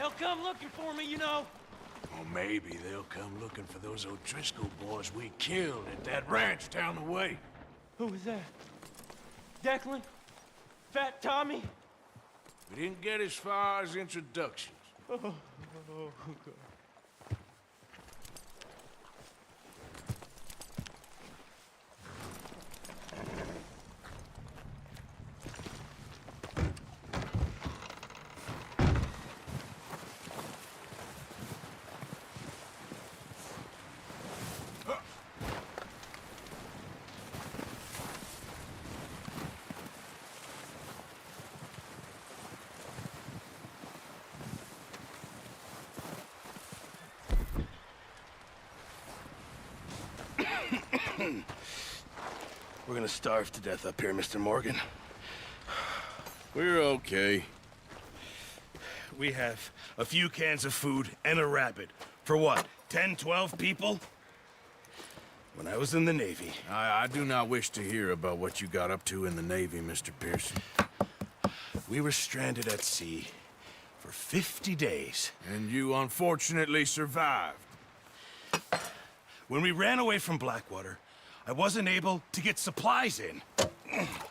They'll come looking for me, you know. Or maybe they'll come looking for those O'Driscoll boys we killed at that ranch down the way. Who was that? Declan? Fat Tommy? We didn't get as far as introductions. Oh, God. We're gonna starve to death up here, Mr. Morgan. We're okay. We have a few cans of food and a rabbit. For what, 10, 12 people? When I was in the Navy... I do not wish to hear about what you got up to in the Navy, Mr. Pearson. We were stranded at sea for 50 days. And you unfortunately survived. When we ran away from Blackwater, I wasn't able to get supplies in.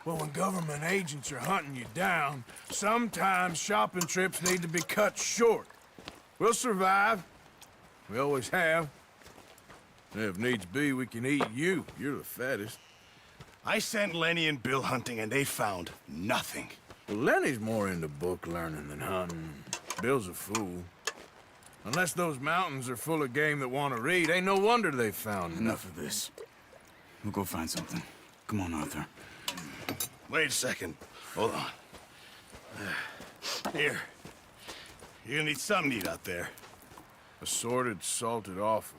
Well, when government agents are hunting you down, sometimes shopping trips need to be cut short. We'll survive. We always have. And if needs be, we can eat you. You're the fattest. I sent Lenny and Bill hunting, and they found nothing. Well, Lenny's more into book learning than hunting. Bill's a fool. Unless those mountains are full of game that want to read, ain't no wonder they found Enough of this. We'll go find something. Come on, Arthur. Wait a second. Hold on. Here. You're gonna need something to eat out there. Assorted, salted offal.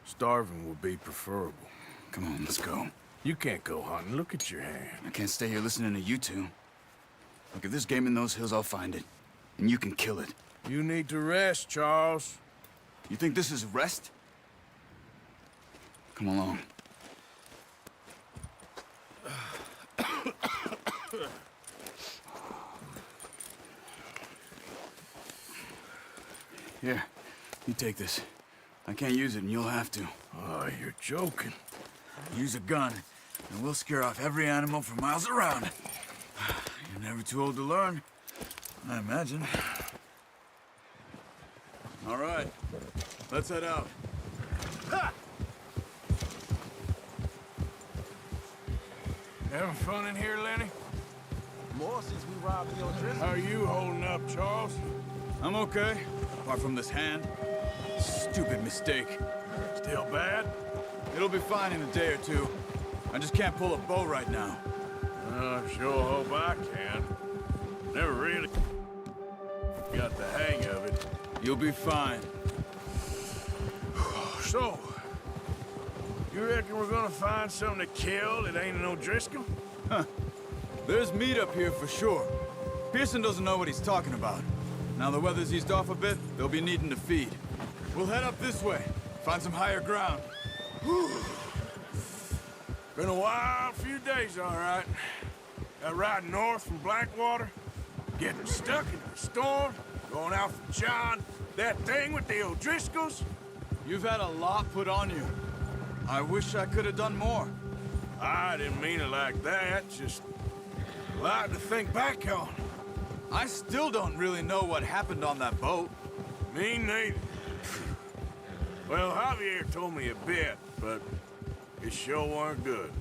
Starving will be preferable. Come on, let's go. You can't go hunting. Look at your hand. I can't stay here listening to you two. Look, if there's game in those hills, I'll find it. And you can kill it. You need to rest, Charles. You think this is rest? Come along. Here, you take this. I can't use it, and you'll have to. Oh, you're joking. Use a gun, and we'll scare off every animal for miles around. You're never too old to learn, I imagine. All right, let's head out. Ha! Having fun in here, Lenny? More since we robbed the O'Driscoll. How are you holding up, Charles? I'm okay, apart from this hand. Stupid mistake. Still bad? It'll be fine in a day or two. I just can't pull a bow right now. I sure hope I can. Never really got the hang of it. You'll be fine. So, you reckon we're gonna find something to kill that ain't an O'Driscoll? Huh. There's meat up here for sure. Pearson doesn't know what he's talking about. Now the weather's eased off a bit, they'll be needing to feed. We'll head up this way, find some higher ground. Been a wild few days, all right. That ride north from Blackwater, getting stuck in the storm, going out from John, that thing with the O'Driscolls. You've had a lot put on you. I wish I could have done more. I didn't mean it like that, just a lot to think back on. I still don't really know what happened on that boat. Me neither. Well, Javier told me a bit, but it sure weren't good.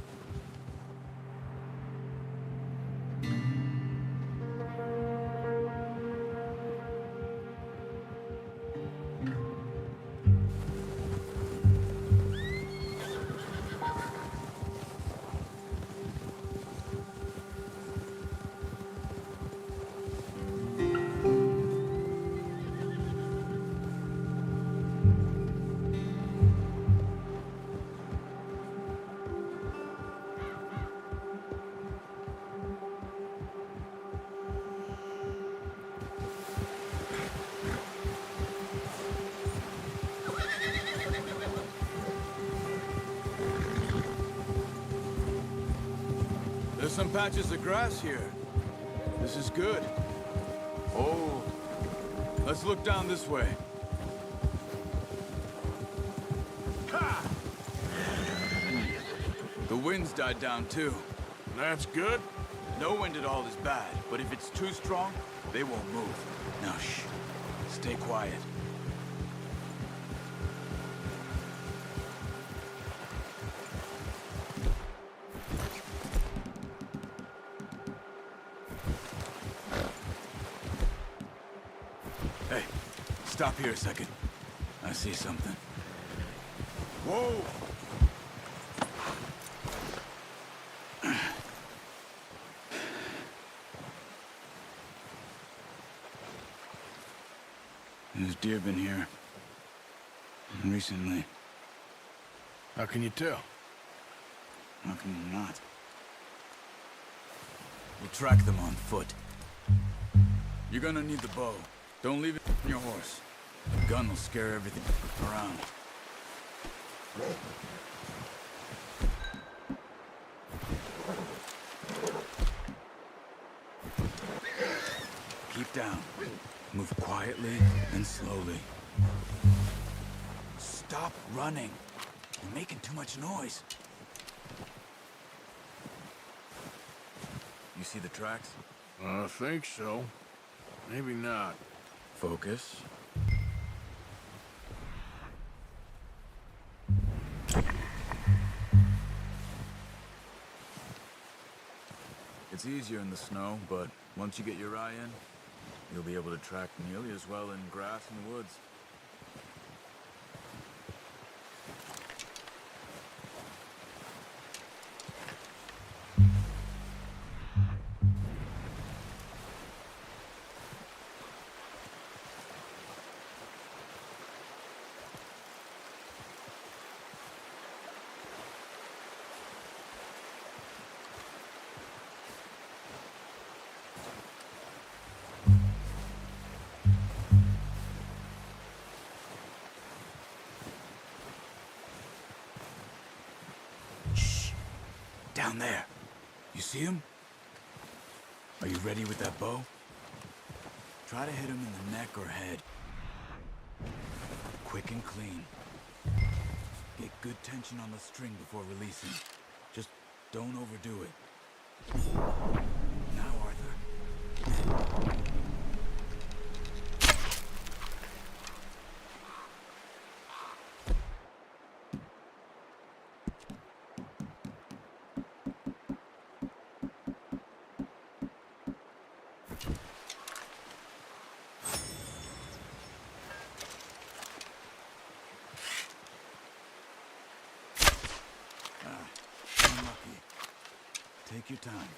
There's some patches of grass here. This is good. Oh, Let's look down this way. Ha! The wind's died down too. That's good. No wind at all is bad, but if it's too strong, they won't move. Now shh. Stay quiet. Hey, stop here a second. I see something. Whoa! There's deer been here. Recently. How can you tell? How can you not? We'll track them on foot. You're gonna need the bow. Don't leave it on your horse. The gun will scare everything around. Keep down. Move quietly and slowly. Stop running. You're making too much noise. You see the tracks? I think so. Maybe not. Focus. It's easier in the snow, but once you get your eye in, you'll be able to track nearly as well in grass and woods. Down there. You see him? Are you ready with that bow? Try to hit him in the neck or head. Quick and clean. Get good tension on the string before releasing. Just don't overdo it. Now, Arthur. Unlucky. Take your time.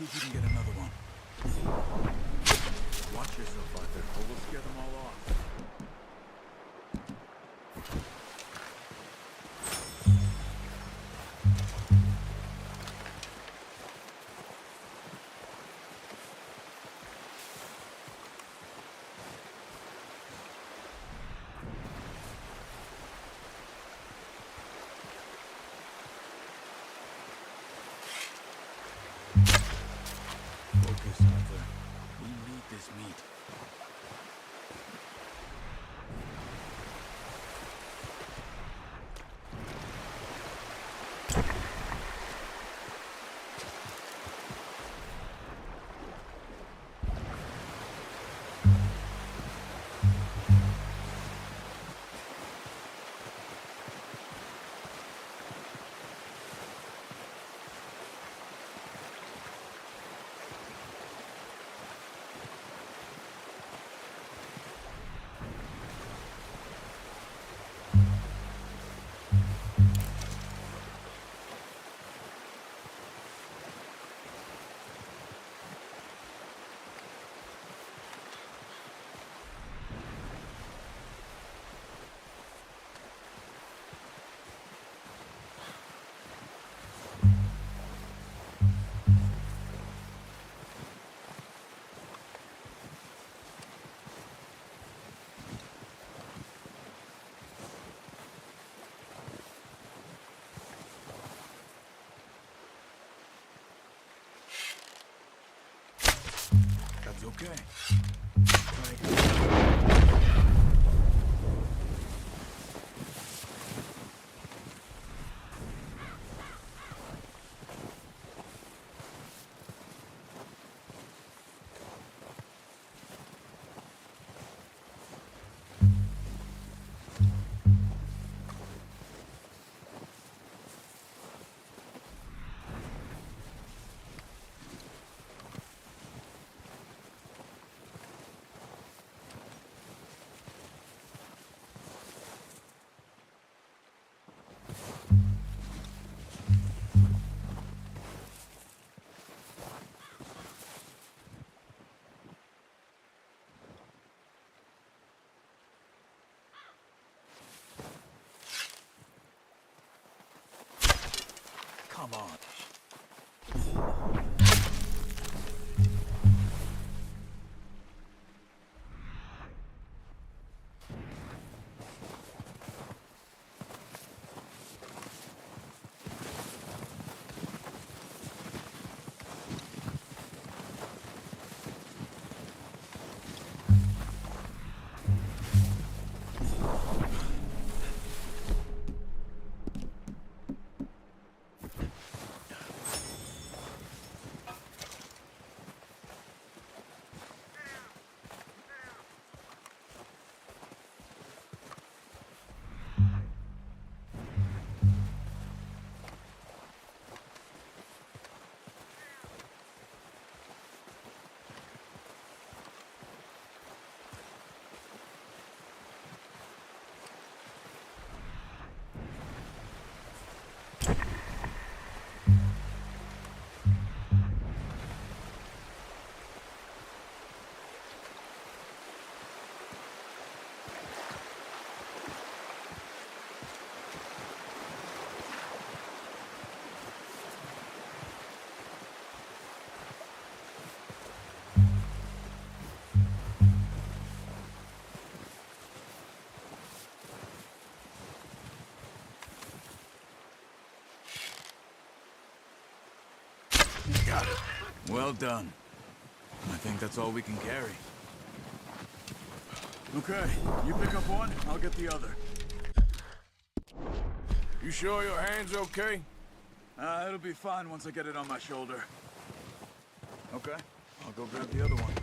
see if you can get another one. Watch yourself out there, or we'll scare them all off. Focus, Arthur. We need this meat. That's okay. Try again. Come on. Got it. Well done. I think that's all we can carry. Okay, you pick up one, I'll get the other. You sure your hand's okay? It'll be fine once I get it on my shoulder. Okay, I'll go grab the other one.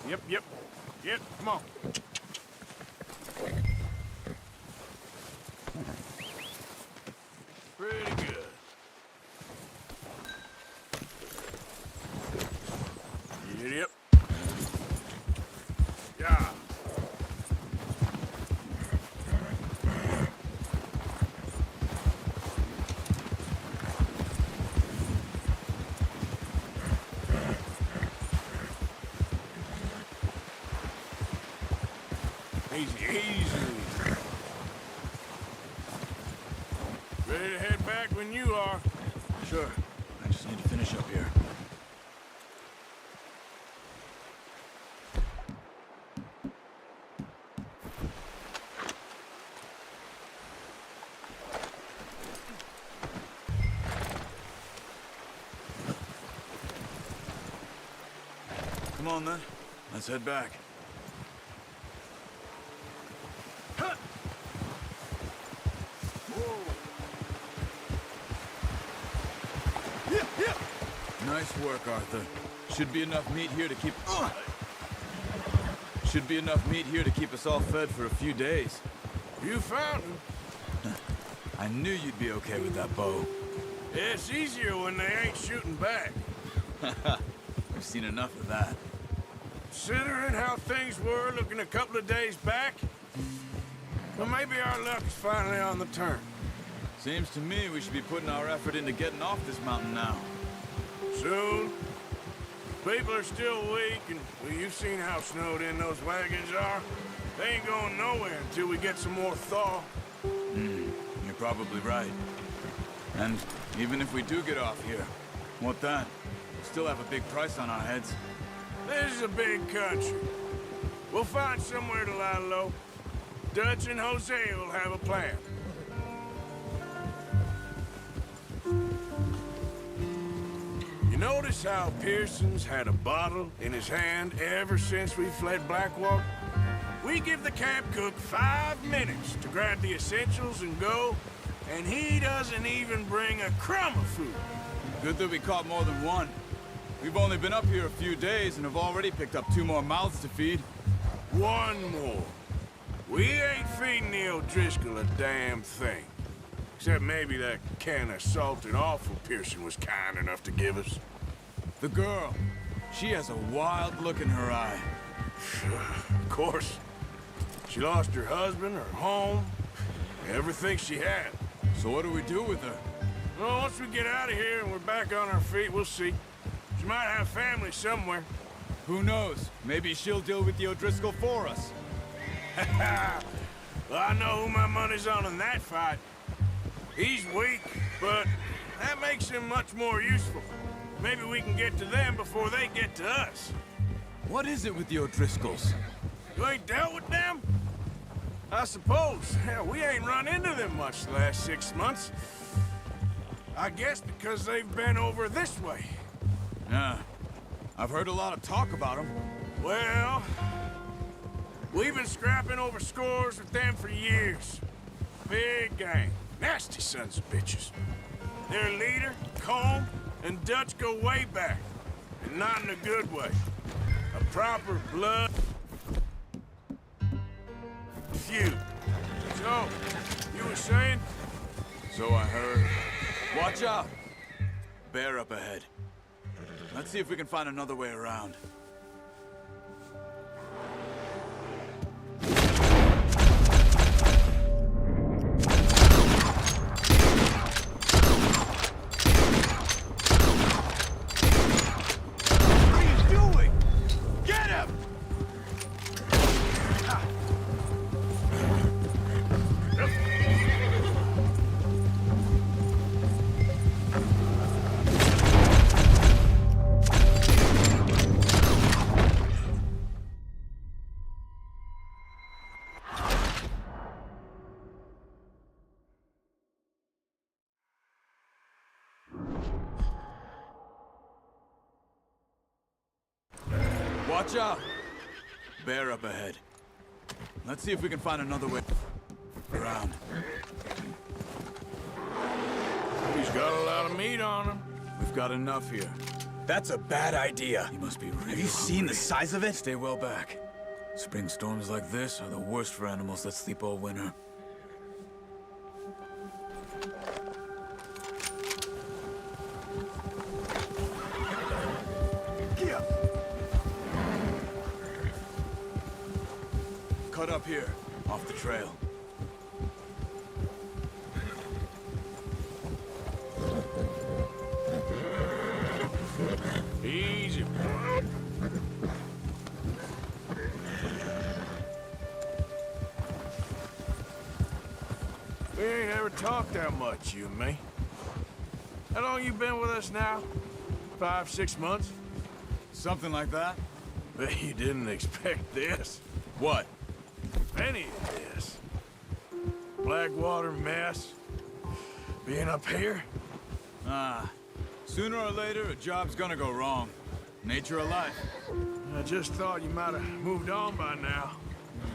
Yep. Come on. Pretty good. Yep. Yeah. Easy. Ready to head back when you are. Sure. I just need to finish up here. Come on, then. Let's head back. Nice work, Arthur. Should be enough meat here to keep... Should be enough meat here to keep us all fed for a few days. You found him. I knew you'd be okay with that bow. It's easier when they ain't shooting back. We've seen enough of that. Considering how things were looking a couple of days back, well, maybe our luck is finally on the turn. Seems to me we should be putting our effort into getting off this mountain now. Soon. People are still weak, and well, you've seen how snowed in those wagons are. They ain't going nowhere until we get some more thaw. You're probably right. And even if we do get off here, what then? We still have a big price on our heads. This is a big country. We'll find somewhere to lie low. Dutch and Jose will have a plan. You notice how Pearson's had a bottle in his hand ever since we fled Blackwater? We give the camp cook 5 minutes to grab the essentials and go, and he doesn't even bring a crumb of food. Good that we caught more than one. We've only been up here a few days and have already picked up 2 more mouths to feed. 1 more. We ain't feeding the O'Driscoll a damn thing. Except maybe that can of salted offal Pearson was kind enough to give us. The girl. She has a wild look in her eye. Of course. She lost her husband, her home, everything she had. So what do we do with her? Well, once we get out of here and we're back on our feet, we'll see. She might have family somewhere. Who knows? Maybe she'll deal with the O'Driscoll for us. Well, I know who my money's on in that fight. He's weak, but that makes him much more useful. Maybe we can get to them before they get to us. What is it with the O'Driscolls? You ain't dealt with them? I suppose. Hell, we ain't run into them much the last 6 months. I guess because they've been over this way. Yeah. I've heard a lot of talk about them. Well, we've been scrapping over scores with them for years. Big gang. Nasty sons of bitches. Their leader, Combe, and Dutch go way back. And not in a good way. A proper blood feud. So, you were saying? So I heard. Watch out! Bear up ahead. Let's see if we can find another way around. Watch out! Bear up ahead. Let's see if we can find another way around. He's got a lot of meat on him. We've got enough here. That's a bad idea. You must be really Have you seen the size of it? Stay well back. Spring storms like this are the worst for animals that sleep all winter. Cut up here, off the trail. Easy. We ain't ever talked that much, you and me. How long you been with us now? 5, 6 months? Something like that? Bet you didn't expect this. What? Any of this. Blackwater mess. Being up here? Sooner or later, a job's gonna go wrong. Nature of life. I just thought you might have moved on by now.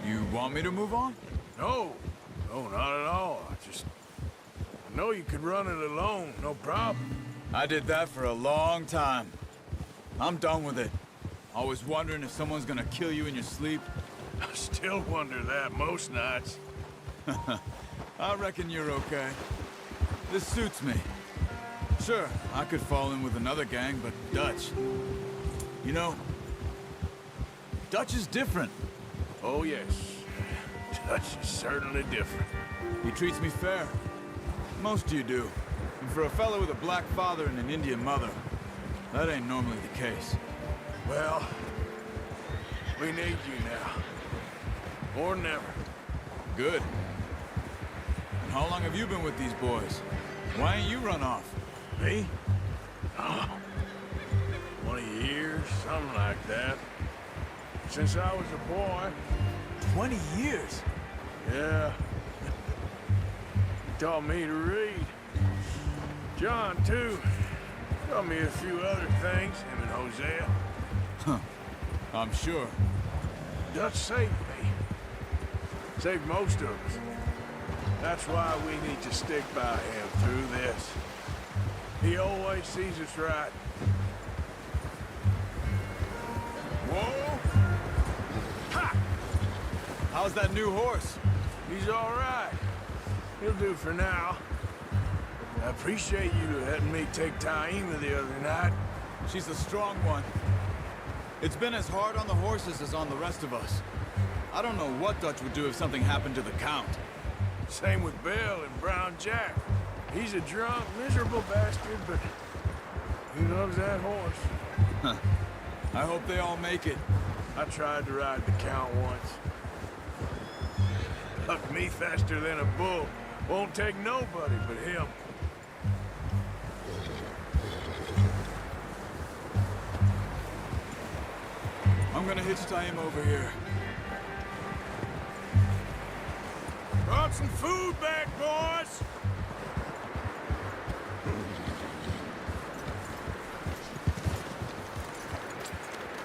You want me to move on? No. No, not at all. I know you could run it alone, no problem. I did that for a long time. I'm done with it. Always wondering if someone's gonna kill you in your sleep. I still wonder that most nights. I reckon you're okay. This suits me. Sure, I could fall in with another gang, but Dutch... You know, Dutch is different. Oh, yes. Dutch is certainly different. He treats me fair. Most of you do. And for a fellow with a black father and an Indian mother, that ain't normally the case. Well, we need you now. More than ever. Good. And how long have you been with these boys? Why ain't you run off? Me? Oh, 20 years, something like that. Since I was a boy. 20 years? Yeah. He taught me to read. John, too. Taught me a few other things, him and Hosea. I'm sure. Dutch saved me. Saved most of us. That's why we need to stick by him through this. He always sees us right. Whoa! Ha! How's that new horse? He's all right. He'll do for now. I appreciate you letting me take Taima the other night. She's a strong one. It's been as hard on the horses as on the rest of us. I don't know what Dutch would do if something happened to the Count. Same with Bill and Brown Jack. He's a drunk, miserable bastard, but he loves that horse. I hope they all make it. I tried to ride the Count once. Bucked me faster than a bull. Won't take nobody but him. I'm gonna hitch him over here. Brought some food back, boys!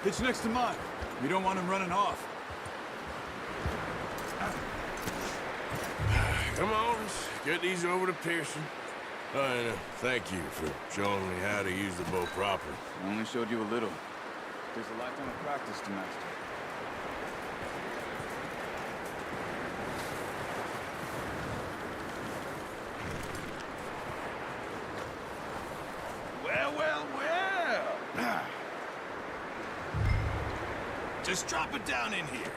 Hitch next to mine. We don't want him running off. Come on, let's get these over to Pearson. And thank you for showing me how to use the bow properly. I only showed you a little. There's a lifetime of practice to master. Well, well, well. Just drop it down in here.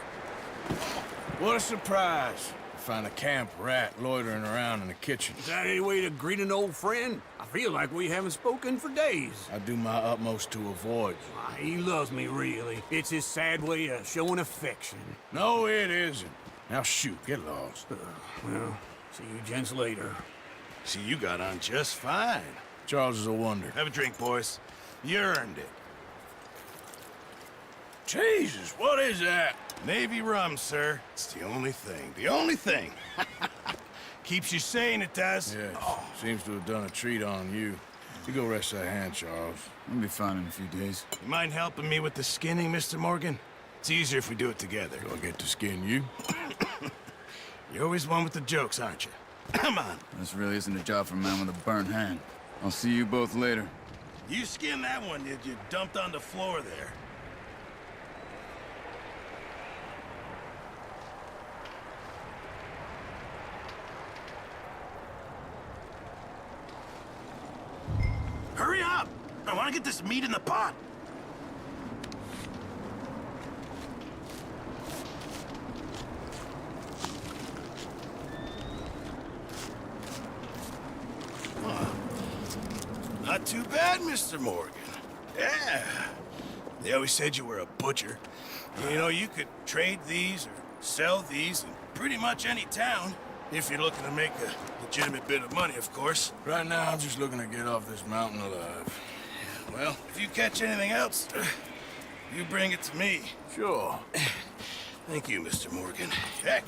What a surprise. Find a camp rat loitering around in the kitchen. Is that any way to greet an old friend? I feel like we haven't spoken for days. I do my utmost to avoid you. Why, he loves me, really. It's his sad way of showing affection. No, it isn't. Now shoot, get lost. Well, see you gents later. See, you got on just fine. Charles is a wonder. Have a drink, boys. You earned it. Jesus, what is that? Navy rum, sir. It's the only thing. The only thing. Keeps you sane, it does. Yes, seems to have done a treat on you. You go rest that hand, Charles. I'll be fine in a few days. You mind helping me with the skinning, Mr. Morgan? It's easier if we do it together. Do I get to skin you? You're always one with the jokes, aren't you? Come on. This really isn't a job for a man with a burnt hand. I'll see you both later. You skinned that one, did you? Dumped on the floor there. Hurry up! I want to get this meat in the pot. Not too bad, Mr. Morgan. Yeah. They always said you were a butcher. You know, you could trade these or sell these in pretty much any town. If you're looking to make a legitimate bit of money, of course. Right now, I'm just looking to get off this mountain alive. Well, if you catch anything else, you bring it to me. Sure. Thank you, Mr. Morgan. Heck,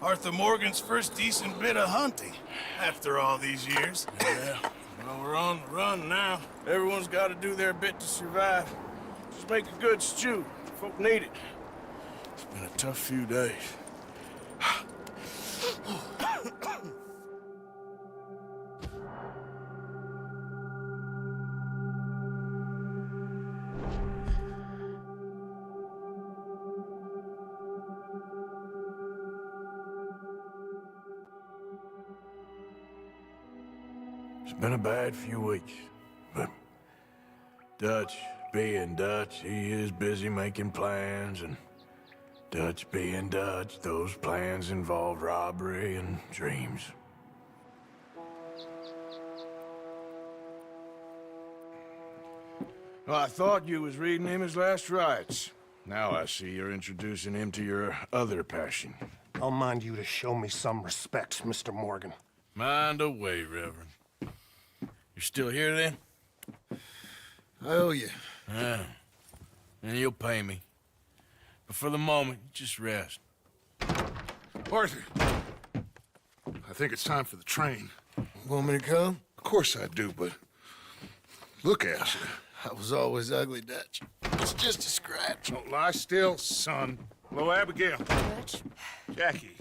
Arthur Morgan's first decent bit of hunting after all these years. Yeah. Well, we're on the run now. Everyone's got to do their bit to survive. Just make a good stew. Folk need it. It's been a tough few days. It's been a bad few weeks, but Dutch being Dutch, he is busy making plans, and Dutch being Dutch, those plans involve robbery and dreams. Well, I thought you was reading him his last rites. Now I see you're introducing him to your other passion. I'll mind you to show me some respect, Mr. Morgan. Mind away, Reverend. You're still here, then? I owe you. Yeah. And you'll pay me. But for the moment, just rest. Arthur, I think it's time for the train. Want me to come? Of course I do, but look at you. I was always ugly, Dutch. It's just a scratch. Don't lie still, son. Hello, Abigail. Dutch, Jackie.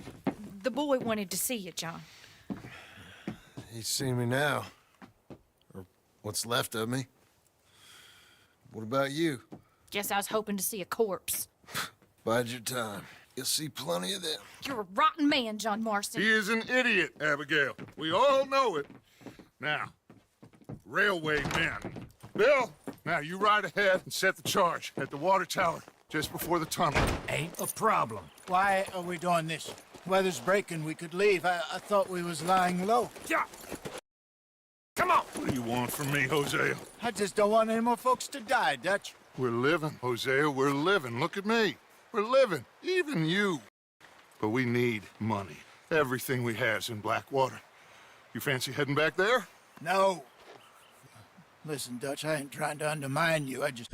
the boy wanted to see you, John. He's seen me now. Or what's left of me. What about you? Guess I was hoping to see a corpse. Bide your time. You'll see plenty of them. You're a rotten man, John Marston. He is an idiot, Abigail. We all know it. Now, railway men. Bill, now you ride ahead and set the charge at the water tower just before the tunnel. Ain't a problem. Why are we doing this? Weather's breaking, we could leave. I thought we was lying low. Yeah. Come on. What do you want from me, Hosea? I just don't want any more folks to die, Dutch. We're living, Hosea. We're living. Look at me. We're living. Even you. But we need money. Everything we has in Blackwater. You fancy heading back there? No. Listen, Dutch, I ain't trying to undermine you. I just...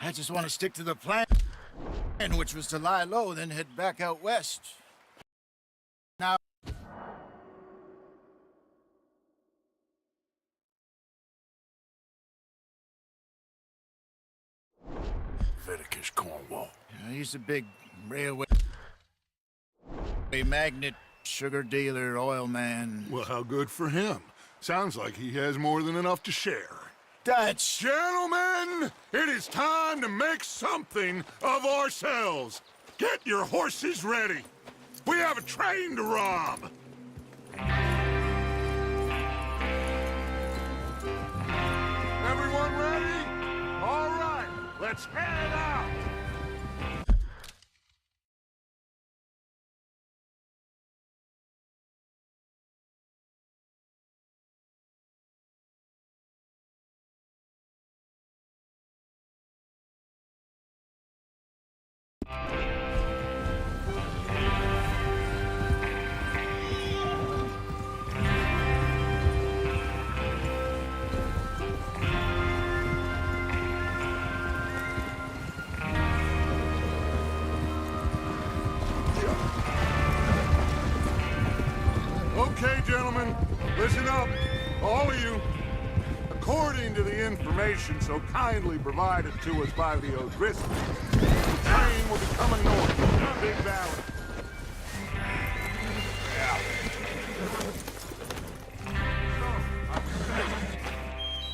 I just want to stick to the plan, which was to lie low, then head back out west. Now... Leviticus Cornwall. He's a big railway magnate, sugar dealer, oil man. Well, how good for him. Sounds like he has more than enough to share. Dutch! Gentlemen, it is time to make something of ourselves. Get your horses ready. We have a train to rob. Everyone ready? All right, let's head out. Listen up, all of you. According to the information so kindly provided to us by the O'Driscolls, the train will be coming north from the Big Valley.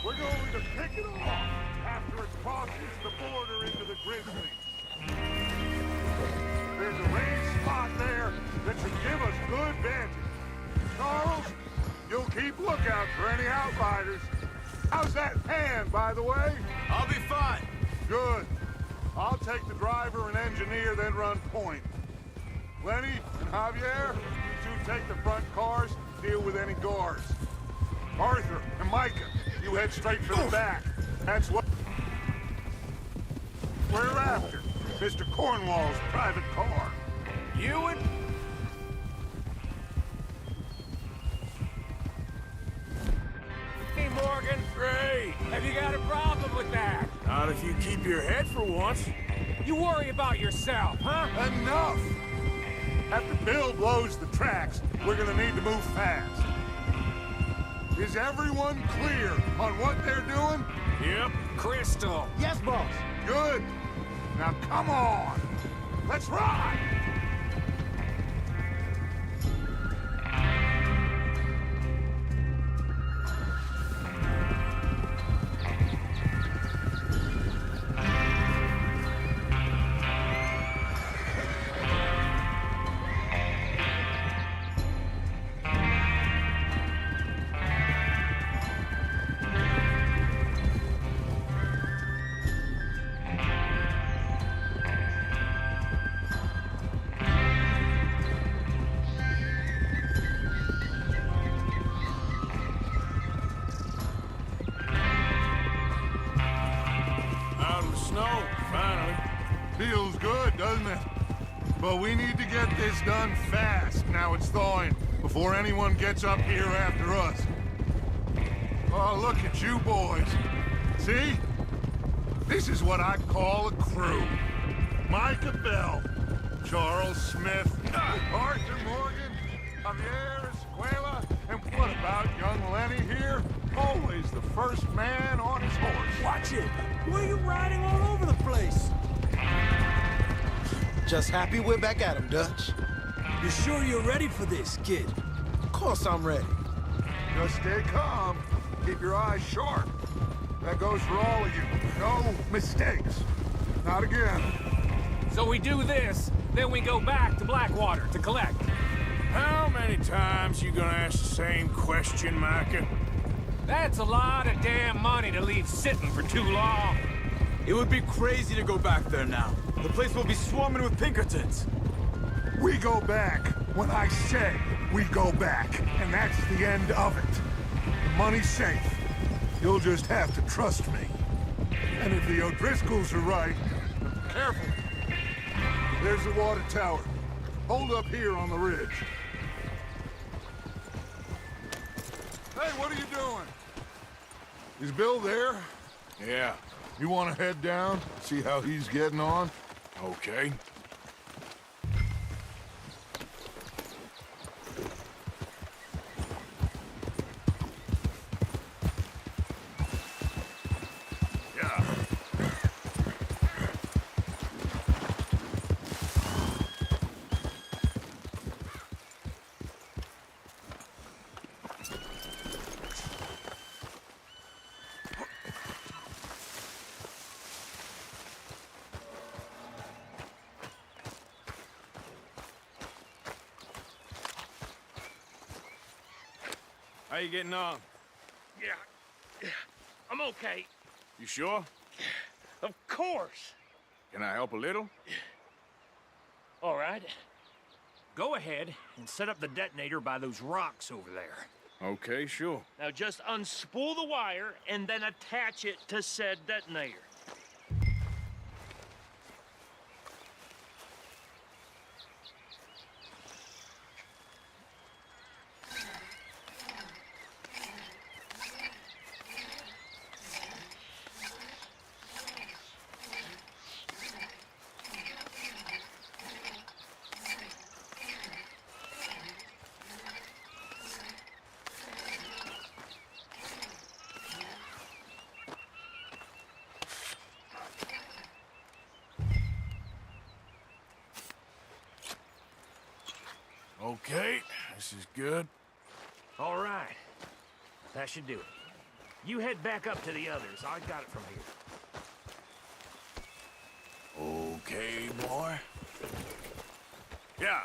We're going to pick it off after it crosses the border into the Grizzlies. There's a raised spot there that should give us good vantage. Charles, you'll keep lookout for any outriders. How's that hand, by the way? I'll be fine. Good. I'll take the driver and engineer, then run point. Lenny and Javier, you two take the front cars, deal with any guards. Arthur and Micah, you head straight for the back. That's what we're after. Mr. Cornwall's private car. Ewan? Hey, Morgan. Great. Have you got a problem with that? Not if you keep your head for once. You worry about yourself, huh? Enough! After Bill blows the tracks, we're gonna need to move fast. Is everyone clear on what they're doing? Yep. Crystal. Yes, boss. Good. Now come on. Let's ride! Feels good, doesn't it? But we need to get this done fast. Now it's thawing, before anyone gets up here after us. Oh, look at you boys. See? This is what I call a crew. Micah Bell, Charles Smith, Arthur Morgan, Javier Escuela, and what about young Lenny here? Always the first man on his horse. Watch it. Why are you riding all over the place? Just happy we're back at him, Dutch. You sure you're ready for this, kid? Of course I'm ready. Just stay calm. Keep your eyes sharp. That goes for all of you. No mistakes. Not again. So we do this, then we go back to Blackwater to collect. How many times you gonna ask the same question, Micah? That's a lot of damn money to leave sitting for too long. It would be crazy to go back there now. The place will be swarming with Pinkertons. We go back when I say we go back, and that's the end of it. The money's safe. You'll just have to trust me. And if the O'Driscolls are right, careful. There's the water tower. Hold up here on the ridge. Hey, what are you doing? Is Bill there? Yeah. You want to head down, see how he's getting on? Okay. Yeah. How you getting on? Yeah, I'm okay. You sure? Of course. Can I help a little? All right. Go ahead and set up the detonator by those rocks over there. Okay, sure. Now just unspool the wire and then attach it to said detonator. Okay, this is good. All right. That should do it. You head back up to the others. I got it from here. Okay, boy. Yeah.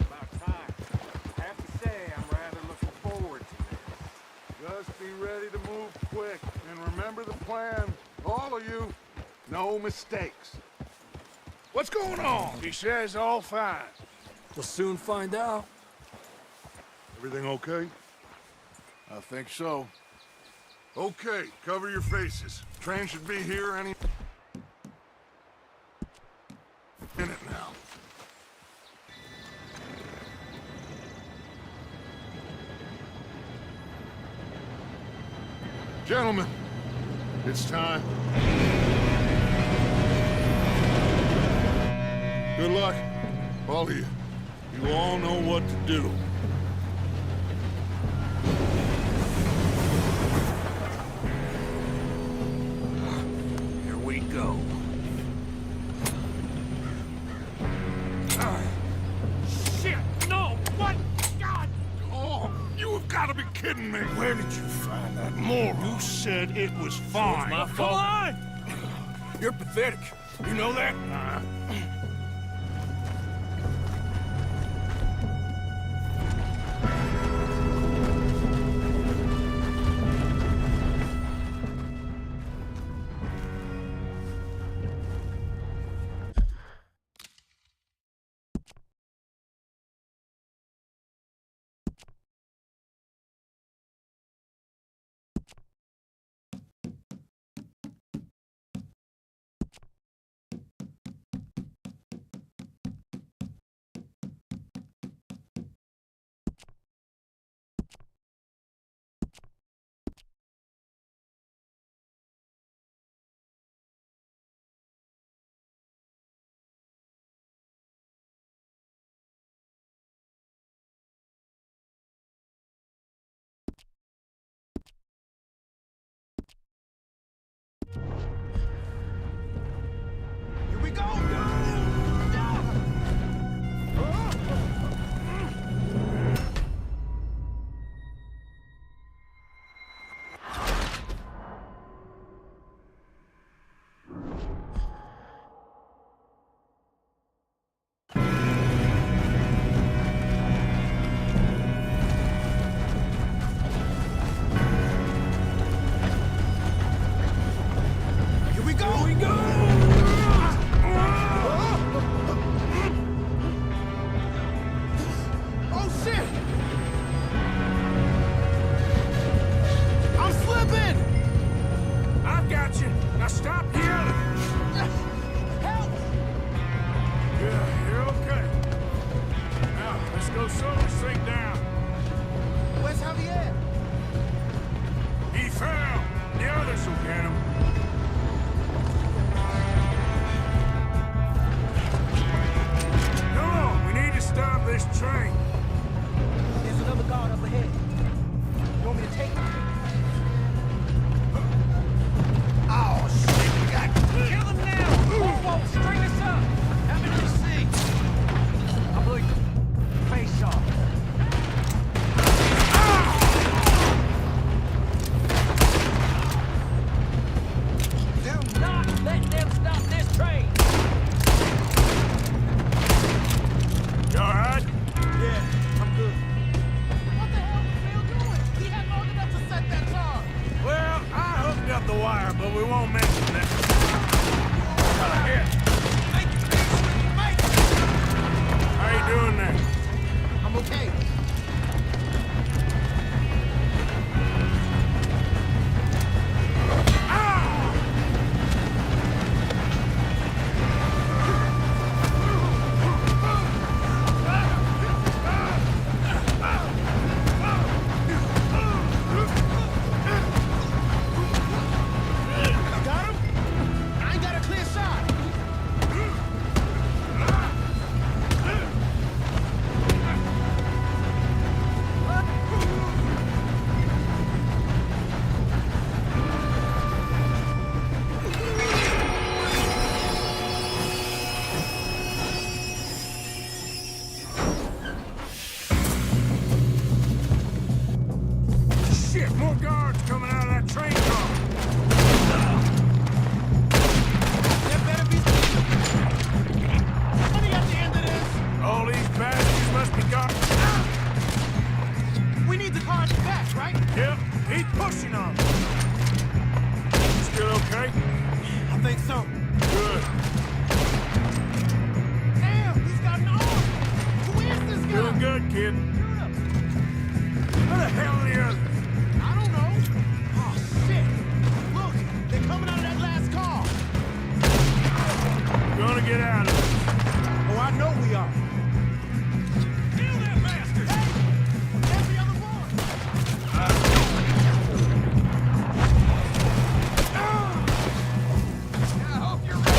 About time. I have to say, I'm rather looking forward to this. Just be ready to move quick, and remember the plan. All of you, no mistakes. What's going on? He says all fine. We'll soon find out. Everything okay? I think so. Okay, cover your faces. Train should be here any minute now. Gentlemen, it's time. Good luck, all of you. You all know what to do. Here we go. Shit! No! What? God! Oh, you have got to be kidding me. Where did you find that moron? You said it was fine. My Come fault. on! You're pathetic. You know that? Here we go! Here we go! Here we go! Oh shit! I'm slipping! I've got you. Now stop yelling. Help! Yeah, you're okay. Now, let's go slow this thing down. Where's Javier? He fell. The others will get him. Come on, we need to stop this train. There's another guard up ahead. You want me to take him? Oh, shit, we got... Kill him now! Whoa, string us up! How many do you see? I believe face off. Do not let them stop this train! You all right? Yeah, I'm good. What the hell was Bill doing? He had long enough to set that charge. Well, I hooked up the wire, but we won't mention that. Here. How you doing there? I'm okay. Got him? I ain't got a clear shot. think so. Good. Damn, he's got an arm! Who is this guy? Doing good, kid. Where the hell are the others? I don't know. Oh, shit! Look, they're coming out of that last car. We're gonna get out of it. Oh, I know we are. Kill that bastard! Hey! There's the other one! I hope you're ready.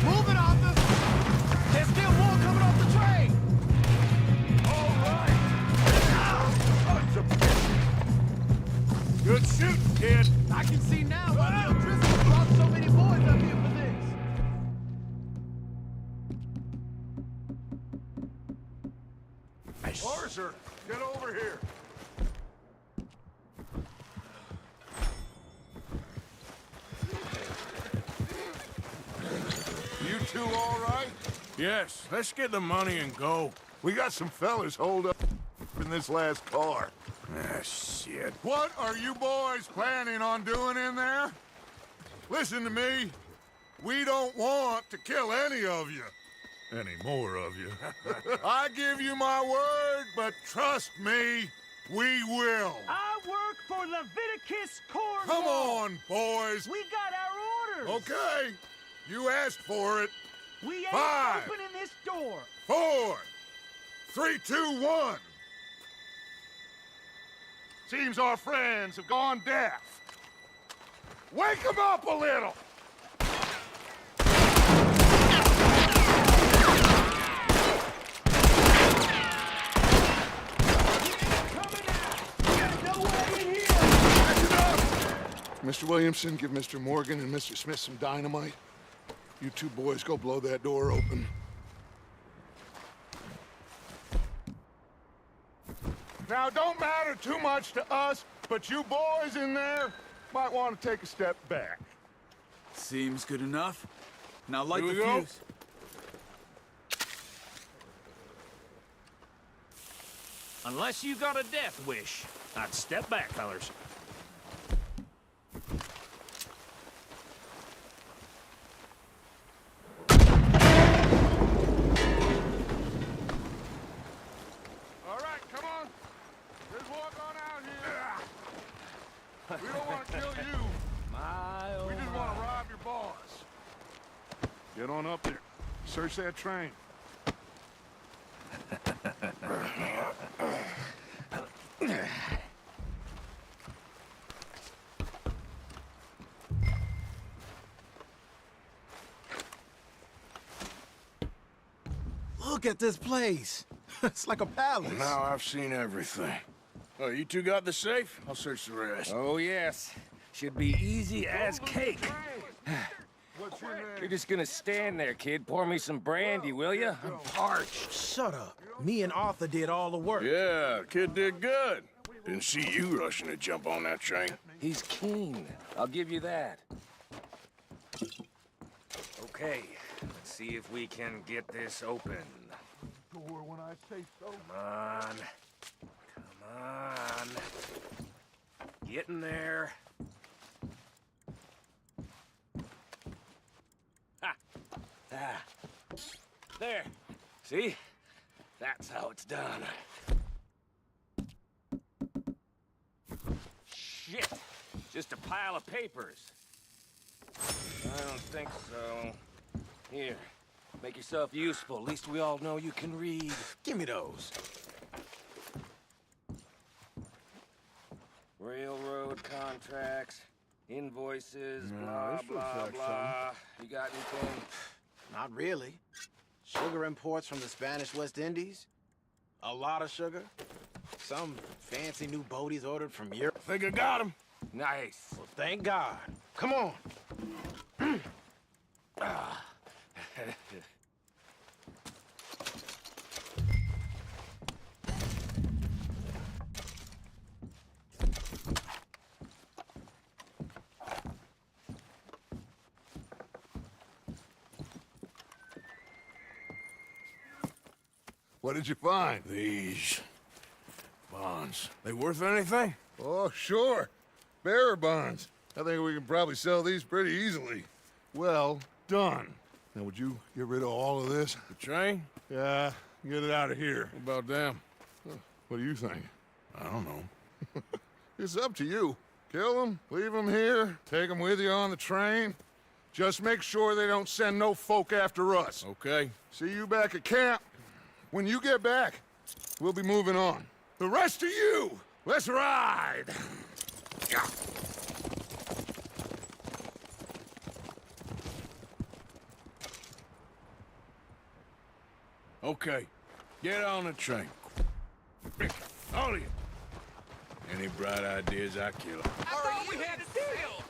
Move it, Arthur! There's still more coming off the train! Good shooting, kid. I can see now why the O'Driscolls brought so many boys up here for this. Arthur, get over here. You two all right? Yes, let's get the money and go. We got some fellas holed up in this last car. Ah, shit. What are you boys planning on doing in there? Listen to me. We don't want to kill any of you. Any more of you. I give you my word, but trust me, we will. I work for Leviticus Corps. Come on, boys. We got our orders. Okay. You asked for it. We ain't 5, opening this door. 4, 3, 2, 1. Seems our friends have gone deaf. Wake them up a little! Mr. Williamson, give Mr. Morgan and Mr. Smith some dynamite. You two boys go blow that door open. Now, don't matter too much to us, but you boys in there might want to take a step back. Seems good enough. Now light Here the we go. fuse. Unless you got a death wish, I'd step back, fellers. All right, come on. Let's walk on out here. We don't want to kill you. We just want to rob your boss. Get on up there. Search that train. Look at this place. It's like a palace. Now I've seen everything. Oh, you two got the safe? I'll search the rest. Oh, yes. Should be easy as cake. What's your name? You're just gonna stand there, kid. Pour me some brandy, will you? I'm parched. Shut up. Me and Arthur did all the work. Yeah, kid did good. Didn't see you rushing to jump on that train. He's keen. I'll give you that. Okay, let's see if we can get this open. Door when I say so. Come on. Come on. Get in there. Ha! Ah. There. See? That's how it's done. Shit! Just a pile of papers. I don't think so. Here, make yourself useful. At least we all know you can read. Give me those. Railroad contracts, invoices, blah, blah, blah. You got anything? Not really. Sugar imports from the Spanish West Indies. A lot of sugar. Some fancy new boaties ordered from Europe. Think I got him. Nice. Well, thank God. Come on. What did you find? These bonds. They worth anything? Oh, sure. Bearer bonds. I think we can probably sell these pretty easily. Well done. Now, would you get rid of all of this? The train? Yeah, get it out of here. What about them? What do you think? I don't know. It's up to you. Kill them, leave them here, take them with you on the train. Just make sure they don't send no folk after us. Okay. See you back at camp. When you get back, we'll be moving on. The rest of you, let's ride! Okay. Get on the train. Quick, all of you. Any bright ideas, I kill 'em. I thought we had a deal!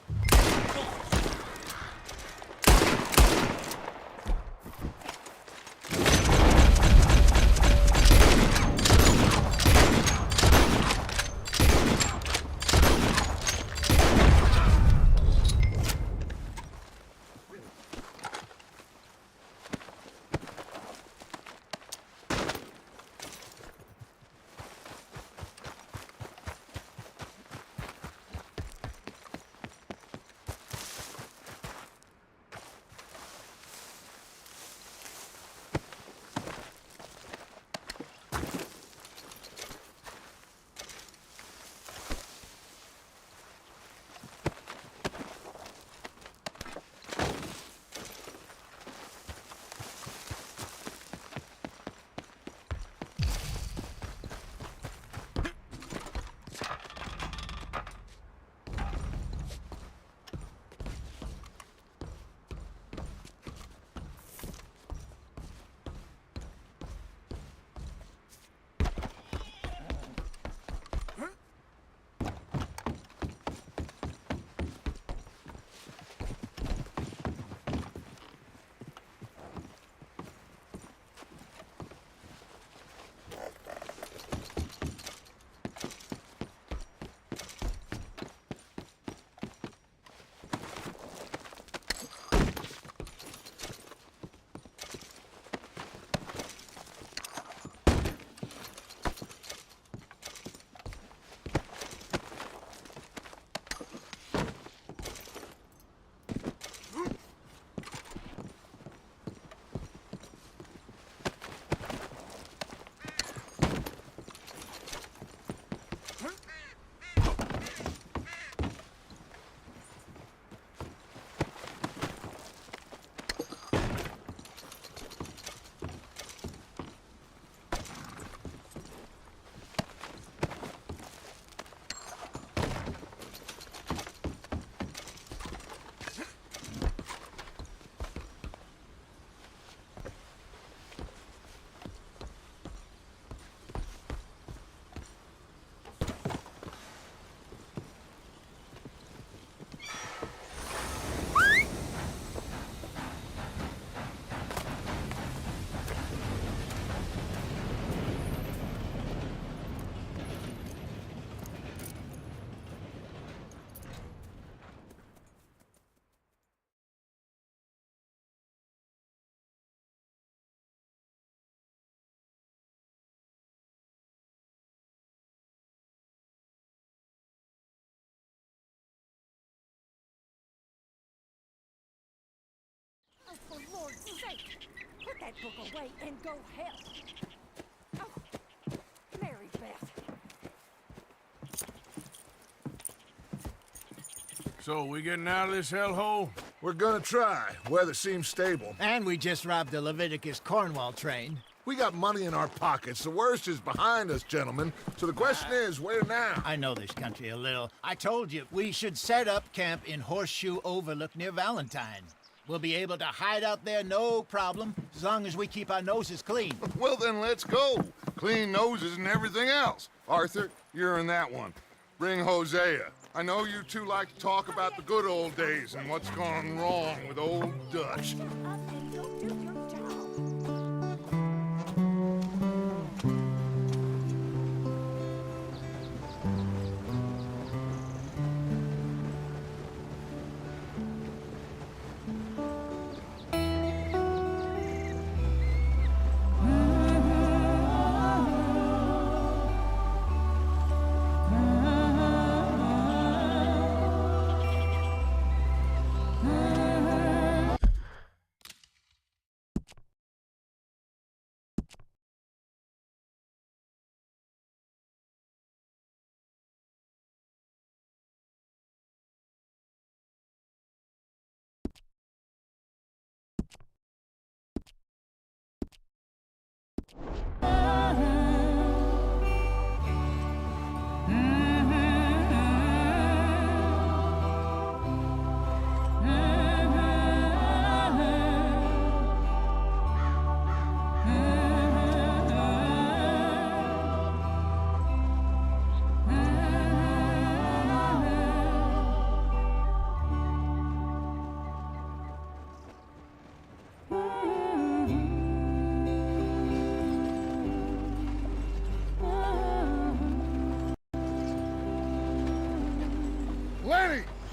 Oh, for Lord's sake! Put that book away and go help! Oh, Mary Beth. So, we getting out of this hellhole? We're gonna try. Weather seems stable. And we just robbed the Leviticus Cornwall train. We got money in our pockets. The worst is behind us, gentlemen. So the question is, where now? I know this country a little. I told you, we should set up camp in Horseshoe Overlook near Valentine. We'll be able to hide out there no problem, as long as we keep our noses clean. Well, then let's go. Clean noses and everything else. Arthur, you're in that one. Bring Hosea. I know you two like to talk about the good old days and what's gone wrong with old Dutch.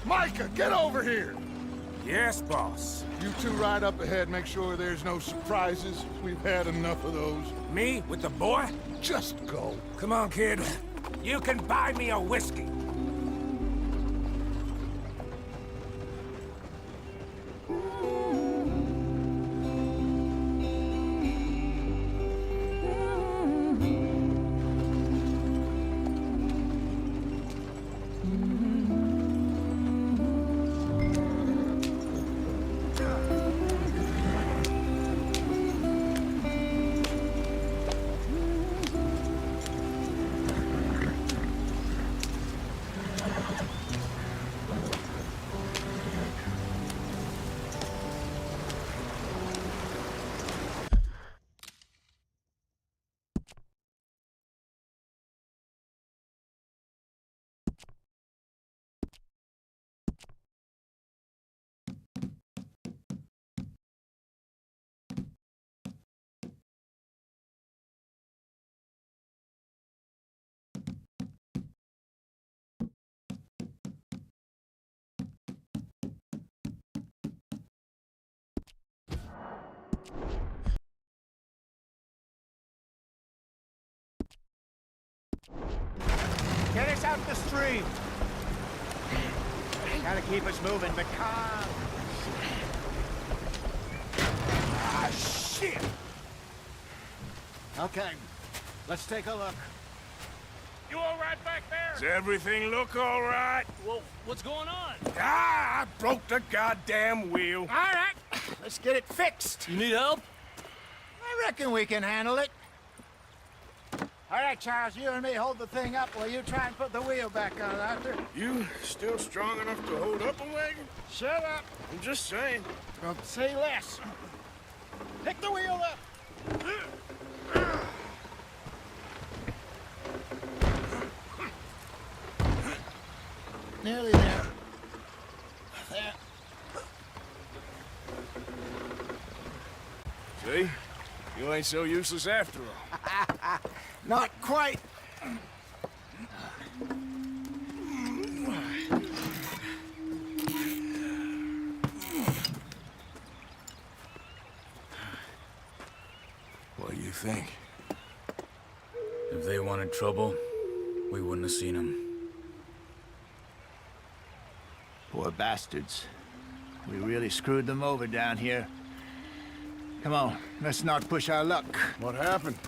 Micah, get over here! Yes, boss. You two ride up ahead, make sure there's no surprises. We've had enough of those. Me with the boy? Just go. Come on, kid. You can buy me a whiskey. Get us out the stream. Gotta keep us moving, but calm. Ah, shit! Okay, let's take a look. You all right back there? Does everything look all right? Well, what's going on? Ah, I broke the goddamn wheel. All right, let's get it fixed. You need help? I reckon we can handle it. All right, Charles, you and me hold the thing up while you try and put the wheel back on, Arthur. You still strong enough to hold up a wagon? Shut up. I'm just saying. Don't say less. Pick the wheel up. Nearly there. There. See? You ain't so useless after all. Not quite. What do you think? If they wanted trouble, we wouldn't have seen them. Poor bastards. We really screwed them over down here. Come on, let's not push our luck. What happened?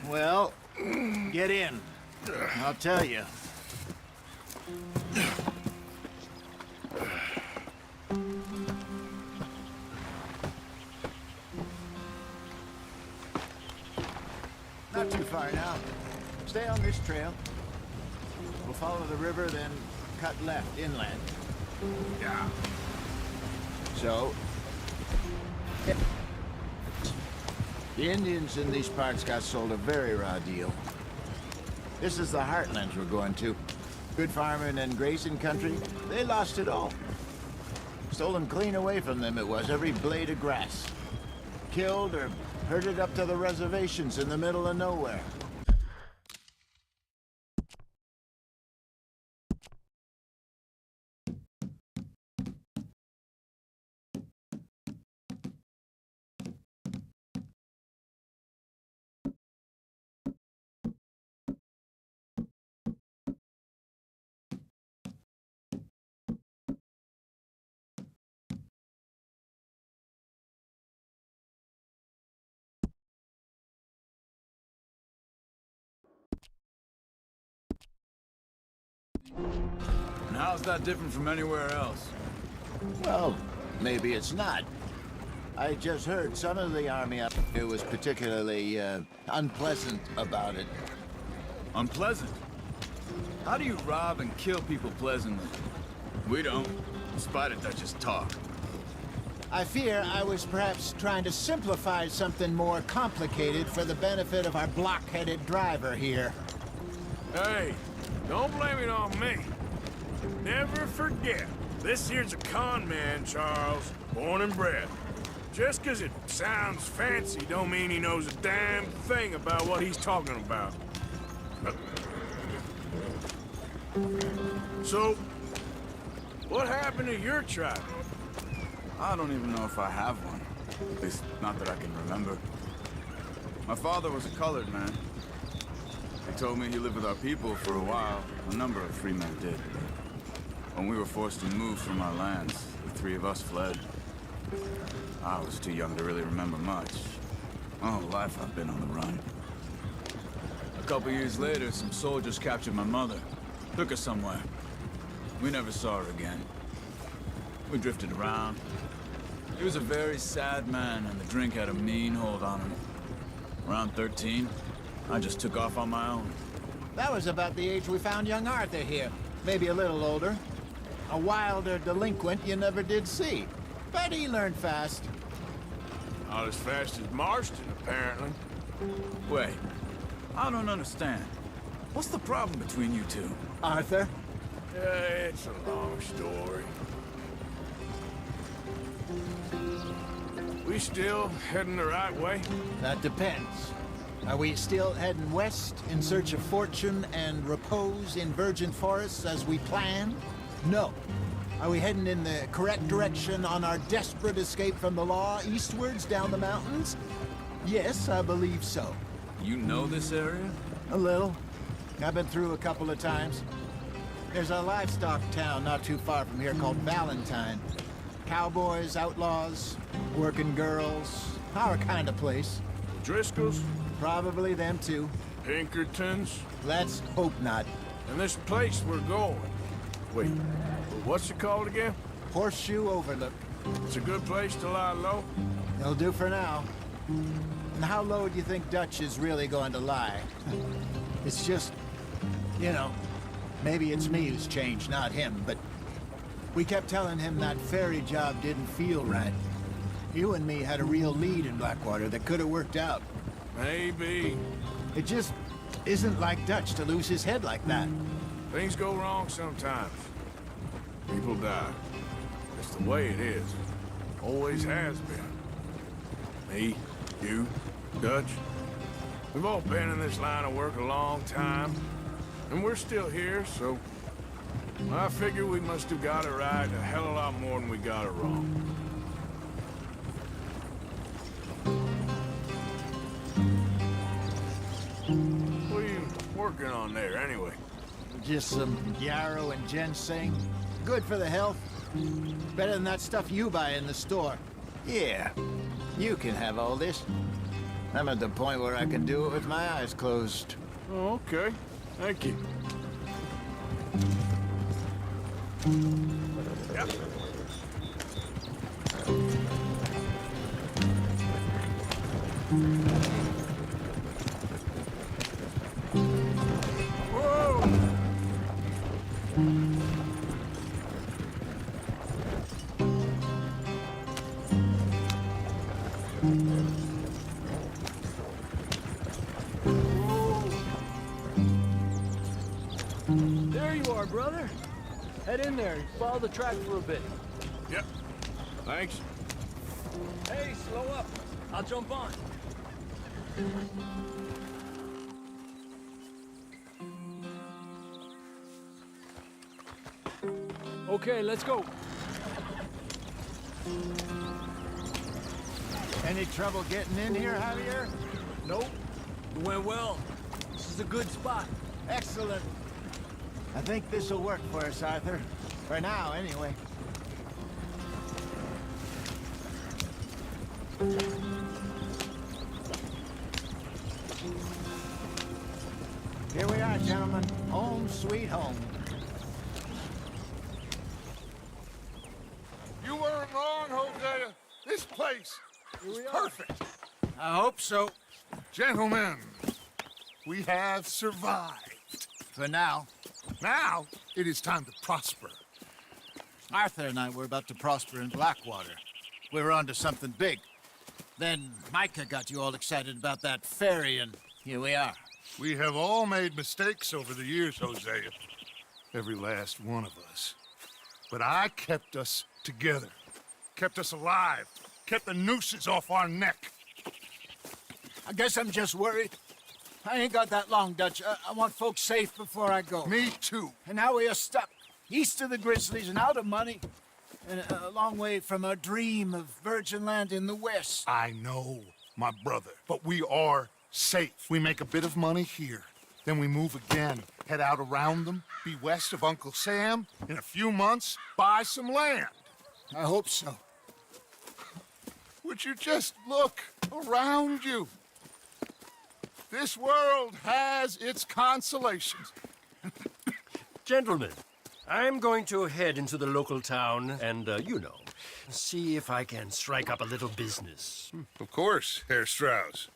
Well, get in. I'll tell you. Not too far now. Stay on this trail. We'll follow the river, then cut left inland. Yeah. So, the Indians in these parts got sold a very raw deal. This is the heartlands we're going to. Good farming and grazing country, they lost it all. Stolen clean away from them it was, every blade of grass. Killed or herded up to the reservations in the middle of nowhere. And how's that different from anywhere else? Well, maybe it's not. I just heard some of the army up here was particularly, unpleasant about it. Unpleasant? How do you rob and kill people pleasantly? We don't, despite it, that just talk. I fear I was perhaps trying to simplify something more complicated for the benefit of our block-headed driver here. Hey, don't blame it on me. Never forget, this here's a con man, Charles, born and bred. Just 'cause it sounds fancy don't mean he knows a damn thing about what he's talking about. So, What happened to your tribe? I don't even know if I have one. At least, not that I can remember. My father was a colored man. He told me he lived with our people for a while. A number of free men did. When we were forced to move from our lands, the three of us fled. I was too young to really remember much. My whole life I've been on the run. A couple years later, some soldiers captured my mother. Took her somewhere. We never saw her again. We drifted around. He was a very sad man, and the drink had a mean hold on him. Around 13, I just took off on my own. That was about the age we found young Arthur here. Maybe a little older. A wilder delinquent you never did see. But he learned fast. Not as fast as Marston, apparently. Wait, I don't understand. What's the problem between you two? Arthur? It's a long story. We still heading the right way? That depends. Are we still heading west in search of fortune and repose in virgin forests as we planned? No. Are we heading in the correct direction on our desperate escape from the law eastwards down the mountains? Yes, I believe so. You know this area? A little. I've been through a couple of times. There's a livestock town not too far from here called Valentine. Cowboys, outlaws, working girls, our kind of place. Driscoll's? Probably them too. Pinkertons? Let's hope not. And this place we're going. Wait, what's it called again? Horseshoe Overlook. It's a good place to lie low? It'll do for now. And how low do you think Dutch is really going to lie? It's just, you know, maybe it's me who's changed, not him, but we kept telling him that ferry job didn't feel right. You and me had a real lead in Blackwater that could have worked out. Maybe. It just isn't like Dutch to lose his head like that. Things go wrong sometimes. People die. It's the way it is. Always has been. Me, you, Dutch. We've all been in this line of work a long time. And we're still here, so I figure we must have got it right a hell of a lot more than we got it wrong. What are you working on there, anyway? Just some yarrow and ginseng. Good for the health. Better than that stuff you buy in the store. Yeah, you can have all this. I'm at the point where I can do it with my eyes closed. Oh, okay. Thank you. Yep. There you are, brother. Head in there and follow the track for a bit. Yep. Thanks. Hey, slow up. I'll jump on. Okay, let's go. Any trouble getting in here, Javier? Nope. It went well. This is a good spot. Excellent. I think this'll work for us, Arthur. For now, anyway. Here we are, gentlemen. Home sweet home. You weren't wrong, Hosea. This place is perfect. I hope so. Gentlemen, we have survived. For now. Now, it is time to prosper. Arthur and I were about to prosper in Blackwater. We were onto something big. Then Micah got you all excited about that ferry, and here we are. We have all made mistakes over the years, Hosea. Every last one of us. But I kept us together. Kept us alive. Kept the nooses off our neck. I guess I'm just worried. I ain't got that long, Dutch. I want folks safe before I go. Me too. And now we are stuck. east of the Grizzlies and out of money, and a long way from our dream of virgin land in the west. I know, my brother, but we are safe. We make a bit of money here, then we move again, head out around them, be west of Uncle Sam, in a few months, buy some land. I hope so. Would you just look around you? This world has its consolations. Gentlemen, I'm going to head into the local town and, see if I can strike up a little business. Of course, Herr Strauss.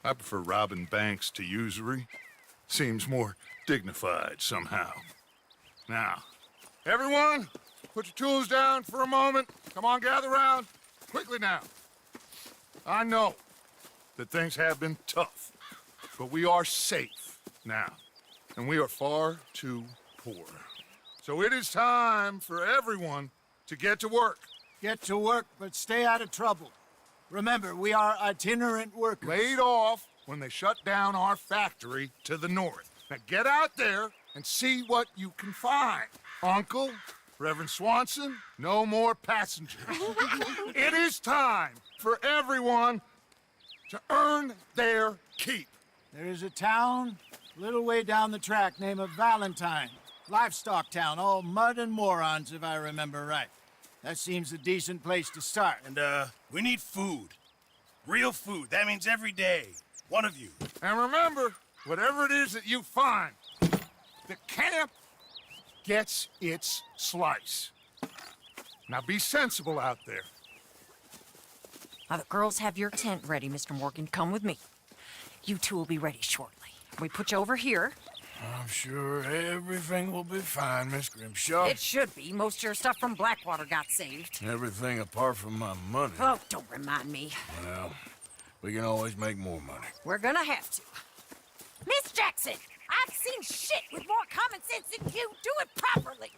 I prefer robbing banks to usury. Seems more dignified somehow. Now, everyone, put your tools down for a moment. Come on, gather round. Quickly now. I know that things have been tough, but we are safe now, and we are far too poor. So it is time for everyone to get to work. Get to work, but stay out of trouble. Remember, we are itinerant workers. Laid off when they shut down our factory to the north. Now get out there and see what you can find. Uncle, Reverend Swanson, no more passengers. It is time for everyone to earn their keep. There is a town a little way down the track named Valentine. Livestock town, all mud and morons, if I remember right. That seems a decent place to start. And, we need food. Real food. That means every day. One of you. And remember, whatever it is that you find, the camp gets its slice. Now be sensible out there. Now, the girls have your tent ready, Mr. Morgan. Come with me. You two will be ready shortly. We put you over here. I'm sure everything will be fine, Miss Grimshaw. It should be. Most of your stuff from Blackwater got saved. Everything apart from my money. Oh, don't remind me. Well, we can always make more money. We're gonna have to. Miss Jackson, I've seen shit with more common sense than you. Do it properly.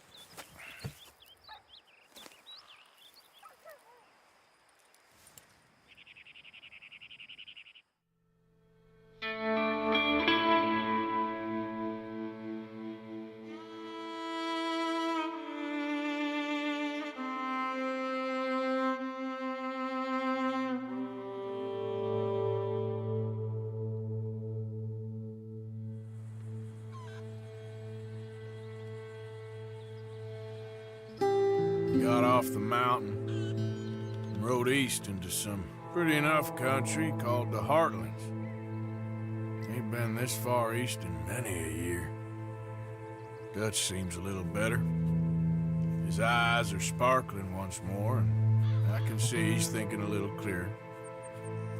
Got off the mountain and rode east into some pretty enough country called the Heartlands. Ain't been this far east in many a year. Dutch seems a little better. His eyes are sparkling once more, and I can see he's thinking a little clearer.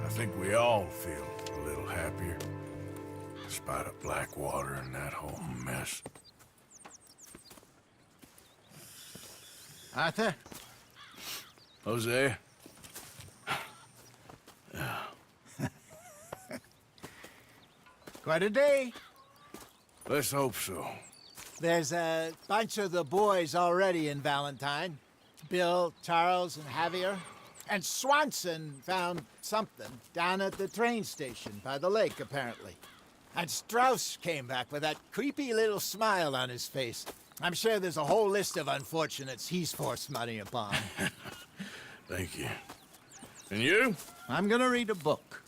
I think we all feel a little happier, despite of Blackwater and that whole mess. Arthur? Hosea? Quite a day. Let's hope so. There's a bunch of the boys already in Valentine. Bill, Charles, and Javier. And Swanson found something down at the train station by the lake, apparently. And Strauss came back with that creepy little smile on his face. I'm sure there's a whole list of unfortunates he's forced money upon. Thank you. And you? I'm gonna read a book.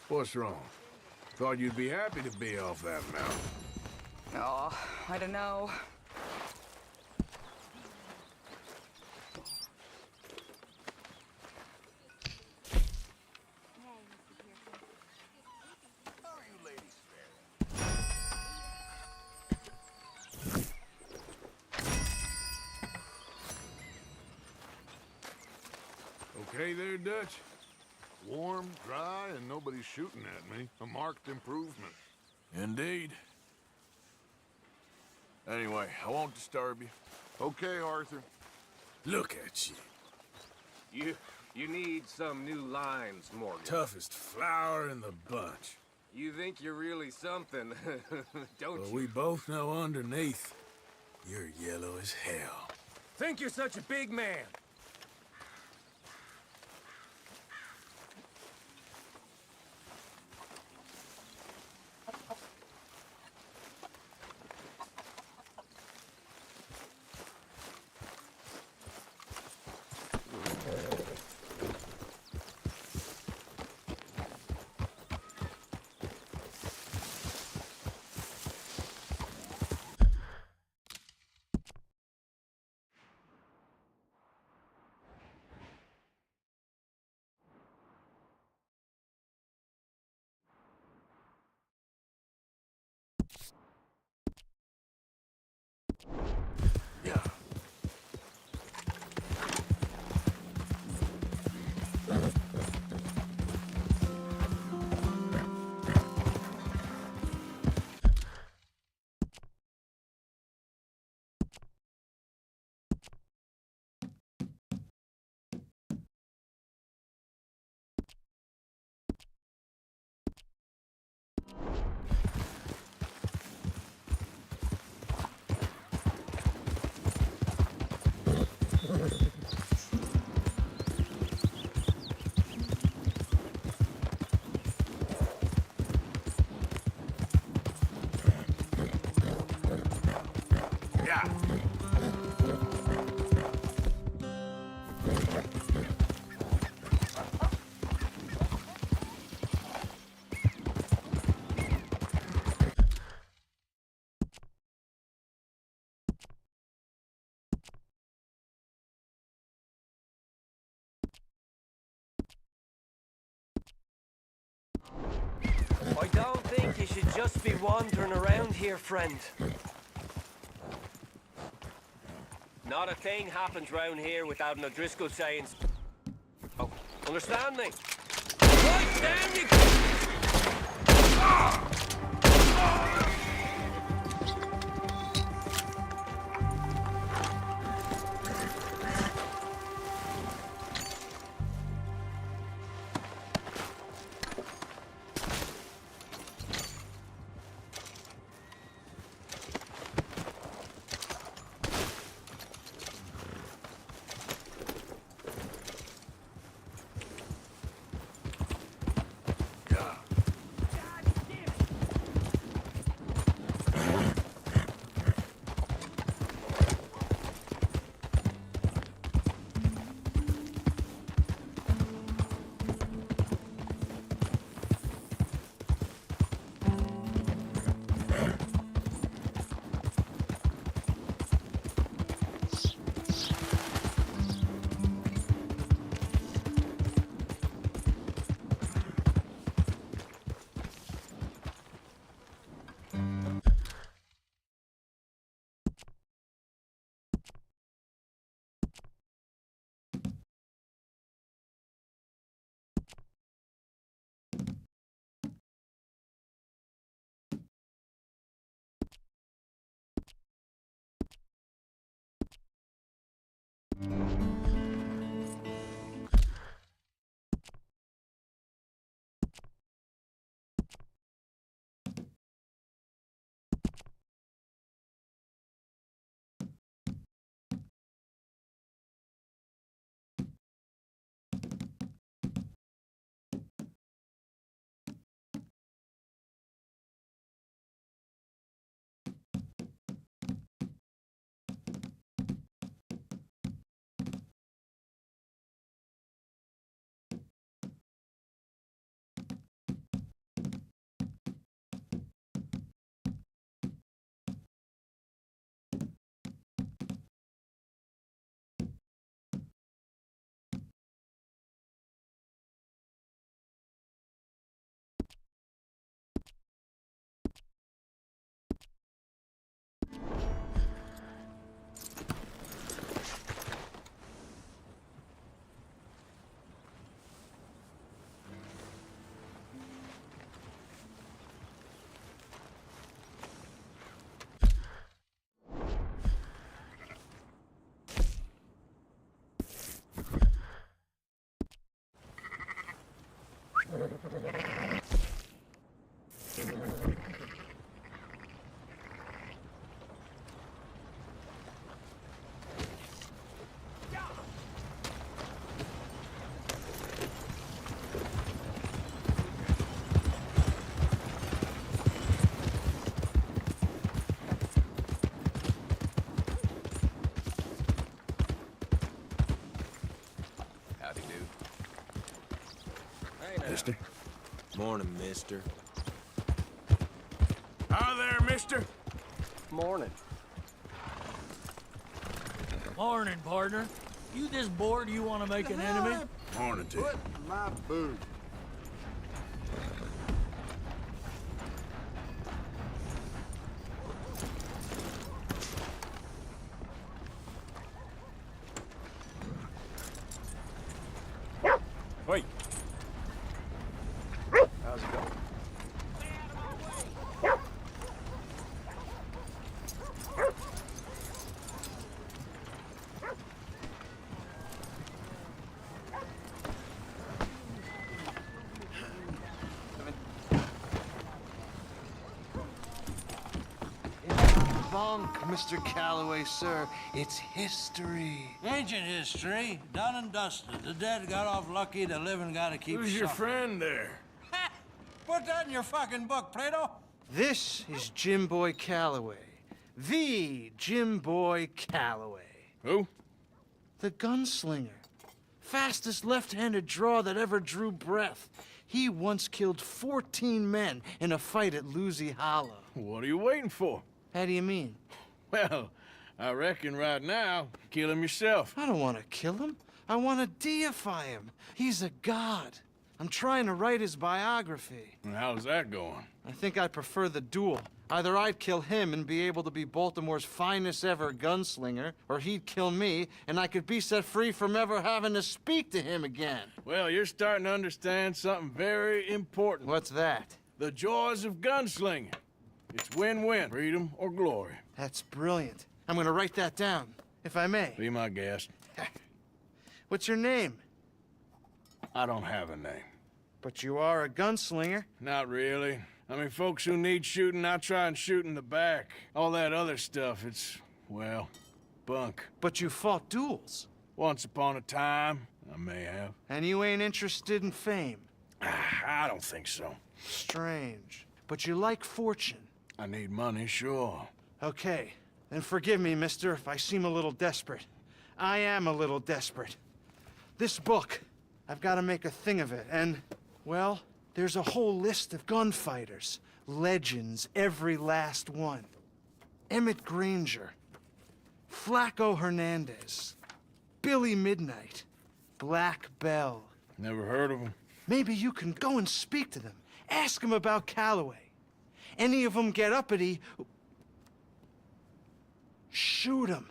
What's wrong? Thought you'd be happy to be off that mountain. Oh, I don't know. okay there, Dutch? Warm, dry, and nobody's shooting at me. A marked improvement. Indeed. Anyway, I won't disturb you. Okay, Arthur. Look at you. You need some new lines, Morgan. Toughest flower in the bunch. You think you're really something, don't But you? we both know underneath, you're yellow as hell. Think you're such a big man. Yeah. Yeah. I don't think you should just be wandering around here, friend. Not a thing happens round here without an O'Driscoll saying... Oh, understand me? Right down you... mister. Morning, mister. Hi there, mister. Morning. Morning, partner. You this bored you want to make an enemy? Morning to you. Put my boot. Wait. How's it going? Bunk, Mr. Calloway, sir. It's history. Ancient history, done and dusted. The dead got off lucky, the living gotta keep Who's your suffering. friend there? Put that in your fucking book, Plato. This is Jim Boy Calloway. The Jim Boy Calloway. Who? The gunslinger. Fastest left-handed draw that ever drew breath. He once killed 14 men in a fight at Lucy Hollow. What are you waiting for? How do you mean? Well, I reckon right now, kill him yourself. I don't want to kill him. I want to deify him. He's a god. I'm trying to write his biography. And how's that going? I think I prefer the duel. Either I'd kill him and be able to be Baltimore's finest ever gunslinger, or he'd kill me and I could be set free from ever having to speak to him again. Well, you're starting to understand something very important. What's that? The joys of gunslinging. It's win-win, freedom or glory. That's brilliant. I'm gonna write that down, if I may. Be my guest. What's your name? I don't have a name. But you are a gunslinger. Not really. I mean, folks who need shooting, I try and shoot in the back. All that other stuff, it's, well, bunk. But you fought duels. Once upon a time, I may have. And you ain't interested in fame. I don't think so. Strange. But you like fortune. I need money, sure. Okay, then forgive me, mister, if I seem a little desperate. I am a little desperate. This book, I've got to make a thing of it, and, well, there's a whole list of gunfighters. Legends, every last one. Emmett Granger, Flaco Hernandez, Billy Midnight, Black Bell. Never heard of them. Maybe you can go and speak to them. Ask them about Calloway. Any of them get uppity, shoot them.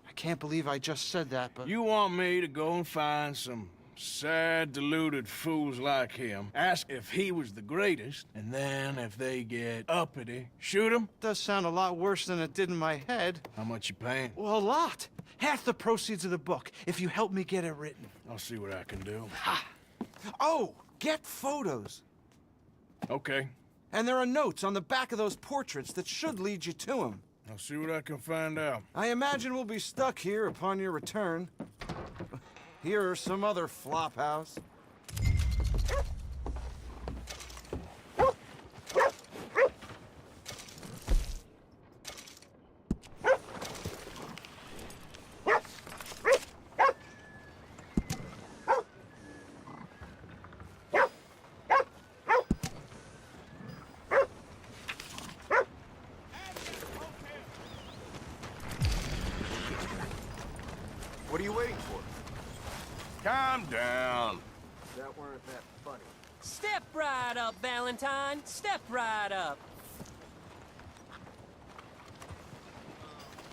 I can't believe I just said that, but... You want me to go and find some sad, deluded fools like him, ask if he was the greatest, and then if they get uppity, shoot him? Does sound a lot worse than it did in my head. How much you paying? Well, a lot. Half the proceeds of the book, if you help me get it written. I'll see what I can do. Ha! Oh, get photos. Okay. And there are notes on the back of those portraits that should lead you to him. I'll see what I can find out. I imagine we'll be stuck here upon your return. Here or some other flophouse. What are you waiting for? Calm down. That weren't that funny. Step right up, Valentine. Step right up.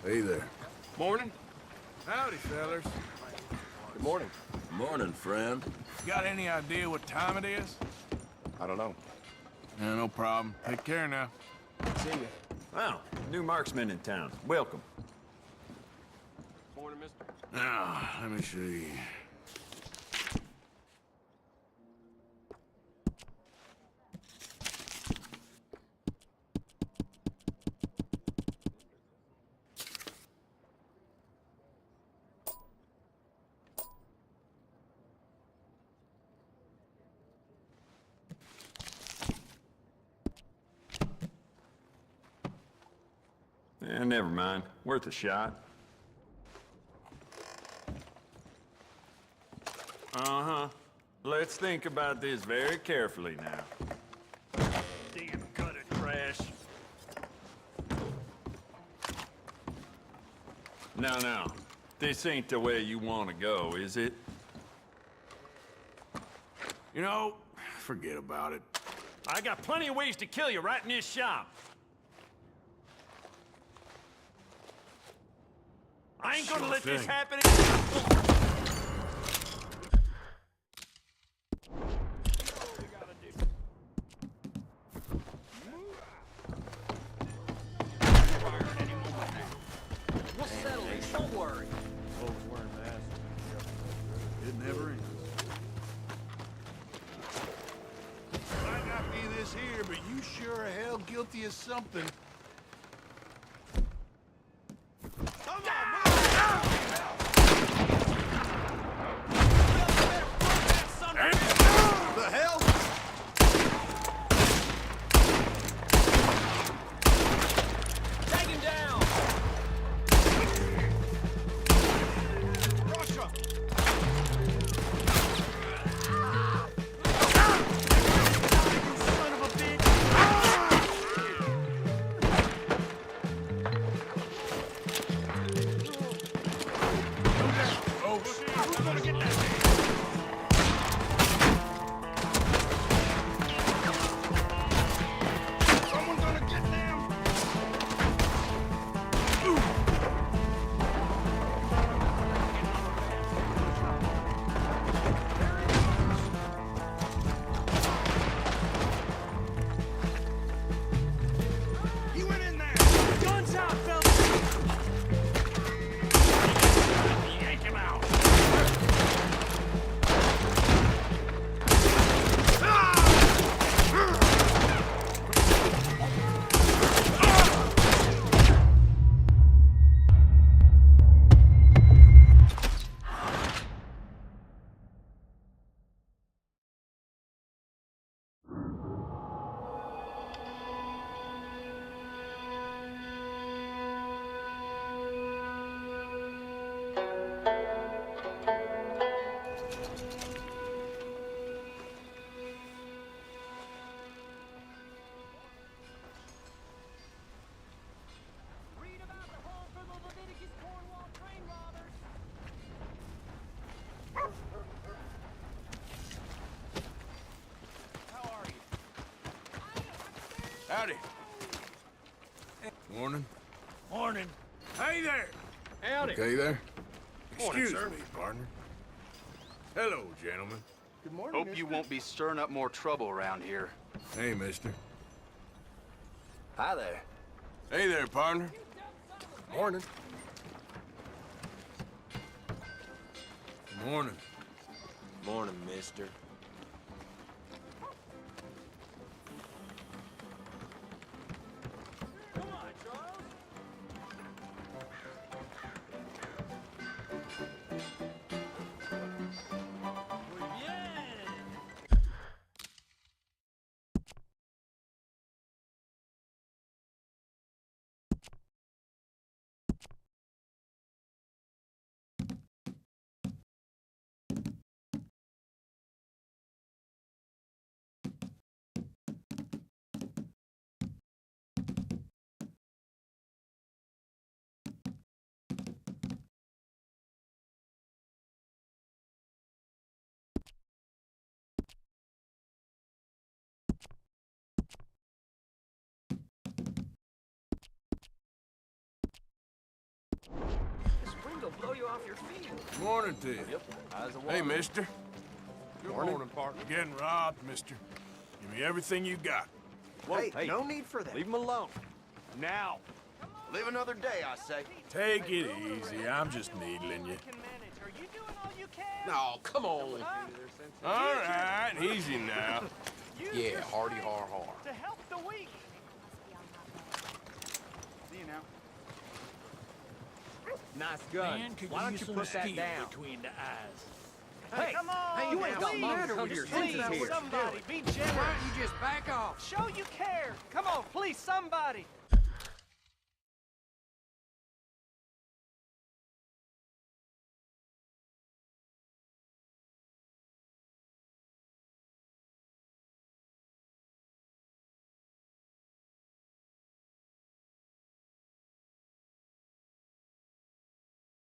Hey there. Morning. Howdy, fellers. Good morning. Morning, friend. Got any idea what time it is? I don't know. Yeah, no problem. Take care now. See you. Wow, new marksman in town. Welcome. Morning, mister. Now, let me see. Never mind. Worth a shot. Uh-huh. Let's think about this very carefully now. Damn gutter trash. Now, this ain't the way you want to go, is it? You know, forget about it. I got plenty of ways to kill you right in this shop. I ain't gonna let this happen. We'll settle this, don't worry. It never ends. Might not be this here, but you sure are hell guilty of something. The hell? Take him down! Russia! Son of a bitch! Oh, who's gonna get that thing? Someone gonna get them? He went in there! Guns out, fellas! Yank him out! Read about the whole group of Leviticus Cornwall train robbers. How are you? Howdy. Morning. Morning. Hey there. Howdy. Okay there? Morning, Excuse sir. me, partner. Hello, gentlemen. Good morning. Hope you won't be stirring up more trouble around here. Hey, mister. Hi there. Hey there, partner. Morning. Morning. Morning, mister. Come on, Charles. Muy bien. This wind will blow you off your feet. Morning to you. Yep. Eyes a Hey, woman. mister. Good morning, partner. You're getting robbed, mister. Give me everything you got. Whoa, hey, no need for that. Leave him alone. Now. Live another day, I say. Take it easy. I'm just needling you. Are you doing all you can? No, come on. All right, easy now. Yeah, hardy har har. To help the weak. See you now. Nice gun. Why don't you put that down? Between the eyes. Hey, come on. Hey, you ain't got please. matter with your Please, senses here. somebody, be generous. Why don't you just back off? Show you care. Come on, please, somebody.